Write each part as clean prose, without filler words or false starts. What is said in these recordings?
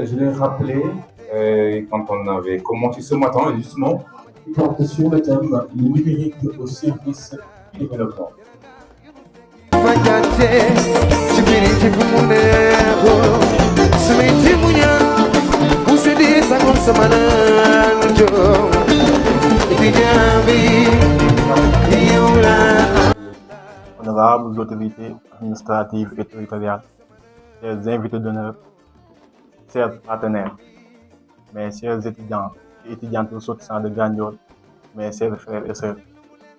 Je l'ai rappelé quand on avait commencé ce matin, justement, qui porte sur le thème le numérique au service du développement. Honorables autorités administratives et territoriales, chers invités d'honneur, chers partenaires, mes chers étudiants et étudiantes ressortissants de Gandiol, mes chers frères et sœurs,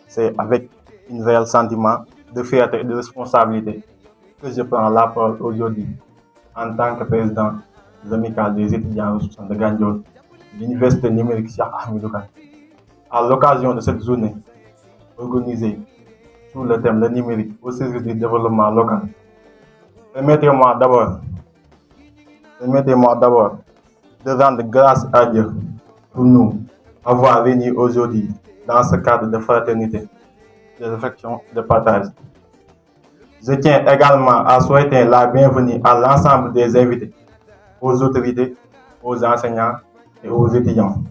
c'est avec un réel sentiment de fierté et de responsabilité que je prends la parole aujourd'hui en tant que président de l'amicale des étudiants ressortissants de Gandiol, de l'Université numérique Cheikh Ahmadou Kane. À l'occasion de cette journée organisée sous le thème le numérique au service du développement local, permettez-moi d'abord de rendre grâce à Dieu pour nous avoir réunis aujourd'hui dans ce cadre de fraternité, de réflexion, de partage. Je tiens également à souhaiter la bienvenue à l'ensemble des invités, aux autorités, aux enseignants et aux étudiants,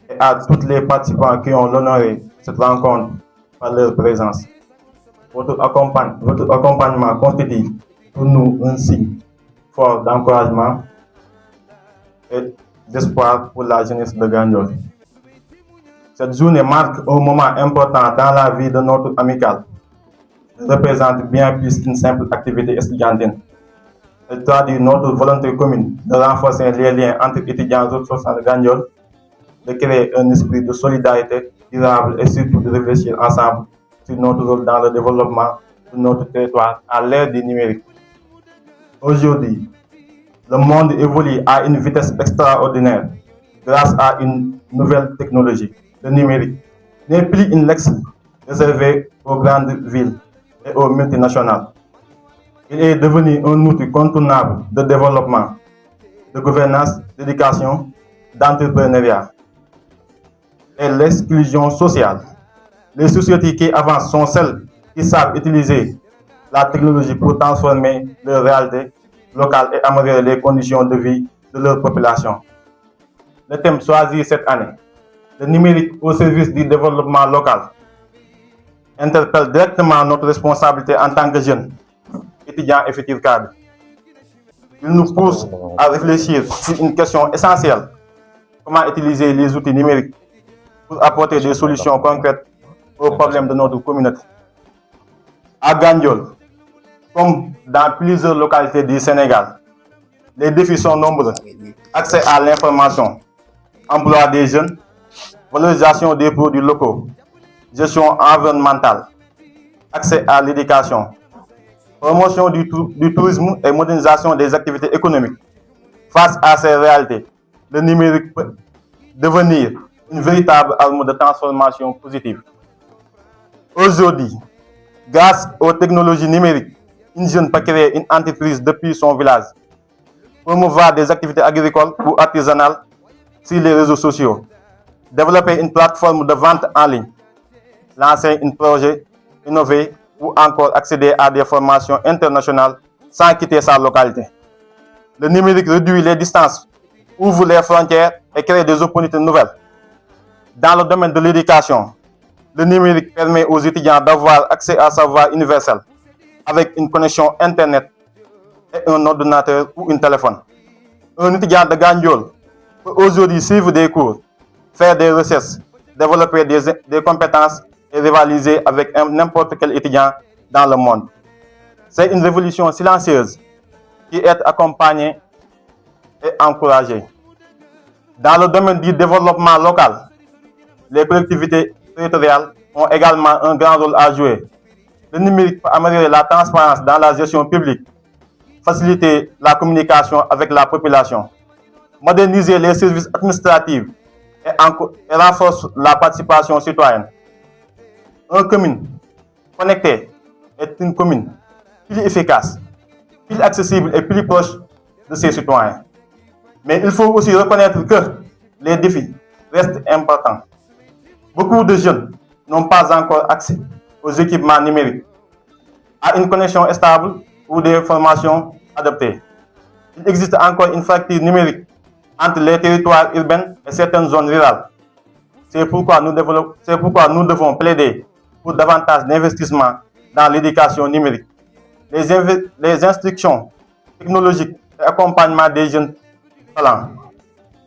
et à tous les participants qui ont l'honoré cette rencontre par leur présence. Votre accompagnement constitue pour nous un signe fort d'encouragement et d'espoir pour la jeunesse de Gandiol. Cette journée marque un moment important dans la vie de notre amicale. Elle représente bien plus qu'une simple activité estudiantine. Elle traduit notre volonté commune de renforcer les liens entre étudiants ressortissants de Gandiol, de créer un esprit de solidarité durable et surtout de réfléchir ensemble sur notre rôle dans le développement de notre territoire à l'ère du numérique. Aujourd'hui, le monde évolue à une vitesse extraordinaire grâce à une nouvelle technologie. Le numérique n'est plus une lex réservée aux grandes villes et aux multinationales. Il est devenu un outil contournable de développement, de gouvernance, d'éducation, d'entrepreneuriat et l'exclusion sociale. Les sociétés qui avancent sont celles qui savent utiliser la technologie pour transformer leur réalité locale et améliorer les conditions de vie de leur population. Le thème choisi cette année, le numérique au service du développement local, interpelle directement notre responsabilité en tant que jeunes, étudiants et futurs cadres. Il nous pousse à réfléchir sur une question essentielle: comment utiliser les outils numériques pour apporter des solutions concrètes aux problèmes de notre communauté. À Gandiol, comme dans plusieurs localités du Sénégal, les défis sont nombreux. Accès à l'information, emploi des jeunes, valorisation des produits locaux, gestion environnementale, accès à l'éducation, promotion du tourisme et modernisation des activités économiques. Face à ces réalités, le numérique peut devenir une véritable arme de transformation positive. Aujourd'hui, grâce aux technologies numériques, une jeune peut créer une entreprise depuis son village, promouvoir des activités agricoles ou artisanales sur les réseaux sociaux, développer une plateforme de vente en ligne, lancer un projet innové ou encore accéder à des formations internationales sans quitter sa localité. Le numérique réduit les distances, ouvre les frontières et crée des opportunités nouvelles. Dans le domaine de l'éducation, le numérique permet aux étudiants d'avoir accès à un savoir universel avec une connexion Internet et un ordinateur ou un téléphone. Un étudiant de Gandiol peut aujourd'hui suivre des cours, faire des recherches, développer des compétences et rivaliser avec n'importe quel étudiant dans le monde. C'est une révolution silencieuse qui est accompagnée et encouragée. Dans le domaine du développement local, les collectivités territoriales ont également un grand rôle à jouer. Le numérique peut améliorer la transparence dans la gestion publique, faciliter la communication avec la population, moderniser les services administratifs et renforce la participation citoyenne. Une commune connectée est une commune plus efficace, plus accessible et plus proche de ses citoyens. Mais il faut aussi reconnaître que les défis restent importants. Beaucoup de jeunes n'ont pas encore accès aux équipements numériques, à une connexion stable ou des formations adaptées. Il existe encore une fracture numérique entre les territoires urbains et certaines zones rurales. C'est pourquoi nous devons plaider pour davantage d'investissements dans l'éducation numérique, les instructions technologiques et l'accompagnement des jeunes talents.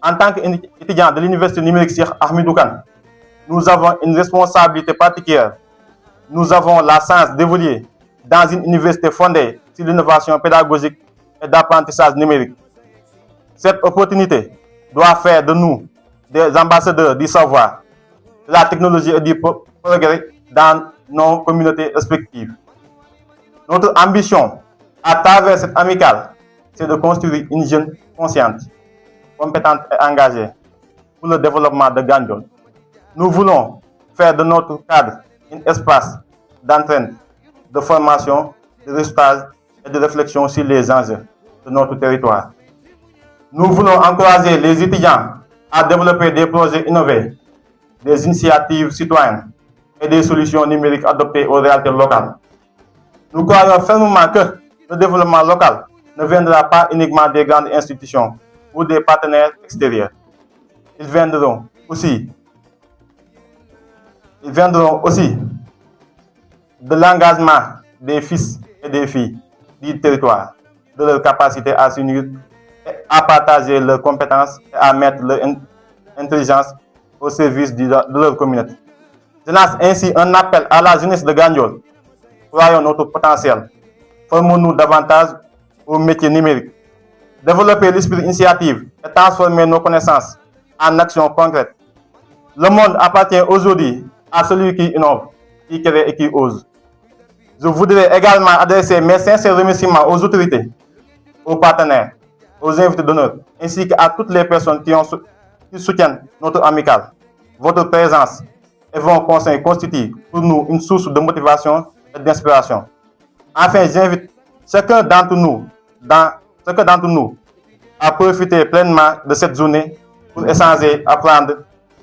En tant qu'étudiant de l'Université numérique Cheikh Ahmadou Kane, nous avons une responsabilité particulière. Nous avons la chance d'évoluer dans une université fondée sur l'innovation pédagogique et d'apprentissage numérique. Cette opportunité doit faire de nous des ambassadeurs du savoir, de la technologie et du progrès dans nos communautés respectives. Notre ambition à travers cette amicale, c'est de construire une jeune consciente, compétente et engagée pour le développement de Gandiol. Nous voulons faire de notre cadre un espace d'entraîne, de formation, de résultats et de réflexion sur les enjeux de notre territoire. Nous voulons encourager les étudiants à développer des projets innovés, des initiatives citoyennes et des solutions numériques adaptées aux réalités locales. Nous croyons fermement que le développement local ne viendra pas uniquement des grandes institutions ou des partenaires extérieurs. Ils viendront aussi de l'engagement des fils et des filles du territoire, de leur capacité à s'unir et à partager leurs compétences et à mettre leur intelligence au service de leur communauté. Je lance ainsi un appel à la jeunesse de Gandiol. Croyons notre potentiel. Formons-nous davantage au métier numérique. Développer l'esprit d'initiative et transformer nos connaissances en actions concrètes. Le monde appartient aujourd'hui à celui qui innove, qui crée et qui ose. Je voudrais également adresser mes sincères remerciements aux autorités, aux partenaires, aux invités d'honneur, ainsi qu'à toutes les personnes qui soutiennent notre amicale. Votre présence et vos conseils constituent pour nous une source de motivation et d'inspiration. Enfin, j'invite chacun d'entre nous à profiter pleinement de cette journée pour échanger, apprendre,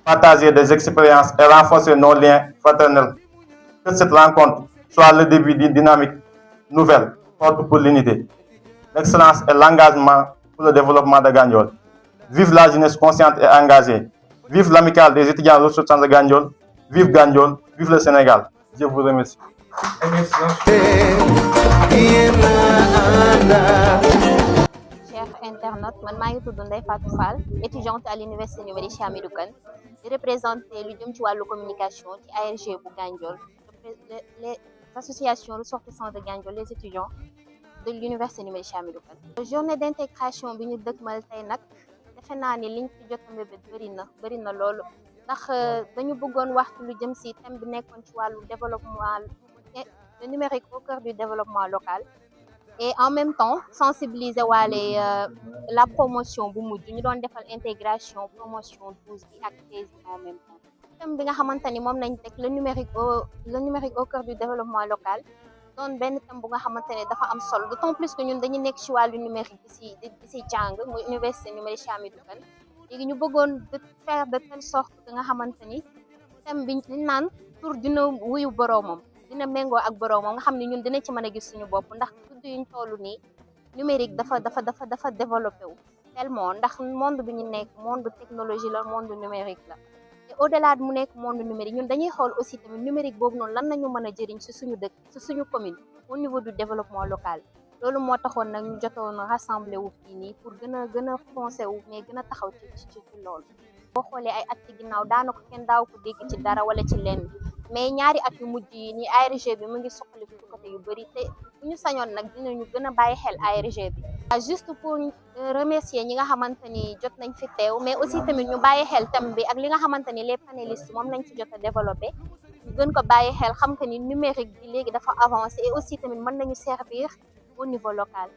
partager des expériences et renforcer nos liens fraternels. Que cette rencontre soit le début d'une dynamique nouvelle, forte pour l'unité, l'excellence et l'engagement pour le développement de Gandiol. Vive la jeunesse consciente et engagée. Vive l'amicale des étudiants ressortissants de Gandiol. Vive Gandiol. Vive le Sénégal. Je vous remercie. Chers internautes, man maa ngi tudd Ndeye Fatou Fall, étudiante à l'université numérique Cheikh Hamidou Kane, di représenter lu jëm ci wàllu communication ci ARG bu Gandiol, les associations ressortissants de Gandiol, les étudiants de l'université numérique Cheikh Hamidou Kane. Journée d'intégration bi ñu dëkkmal tey nag defe naa ni liñ ci jot a mbébét bëri na loolu ndax dañu bëggoon waxtu lu jëm ci thème bi nekkoon ci wàllu développement le numérique au cœur du développement local. Et en même temps sensibiliser waale la promotion bu mujj ñu doon defal intégration promotion 12 bi ak 13 en même temps thème bi nga xamante ni moom nañ teg le numérique au cœur du développement local doon benn thème bu nga xamante ne dafa am solo d'autant plus que ñun dañu nekk ci wàllu numérique di si jàng muy université numérique Cheikh Hamidou Kane léegi ñu bëggoon de faire de telle sorte que nga xamante ni thème bi ñu naan tur dina wuyu boroomam dina méngoo ak boroomam nga xam ne ñun dina ci mën a gis suñu bopp ndax tudd yuñ toll nii numérique dafa développé wu tellement ndax monde bi ñu nekk monde technologie la monde numérique la et au-delà mu nekk monde numérique ñun dañuy xool aussi tamit numérique boobu noonu lan nañu mën a jëriñ ci suñu dëkk ci suñu commune au niveau du développement local loolu moo taxoon nag ñu jotoon rassemblé wu fii nii pour gën a foncé wu mais gën a taxaw ci loolu boo xoolee ay at ci ginnaaw daanaka kenn daaw ko dégg ci dara wala ci lenn mais ñaari at yu mujj yi nii ARG bi mu ngi soxali ci côté yu bëri te bu ñu sañoon nag dinañu gën a bàyyi xel ARG bi juste pour remercier ñi nga xamante ni jot nañ fi teew mais aussi tamit ñu bàyyi xel thème bi ak li nga xamante ni les panélistes moom lañ fi jot a développé ñu gën ko bàyyi xel xam que ni numérique bi léegi dafa avancé et aussi tamit mën nañu servir au niveau local.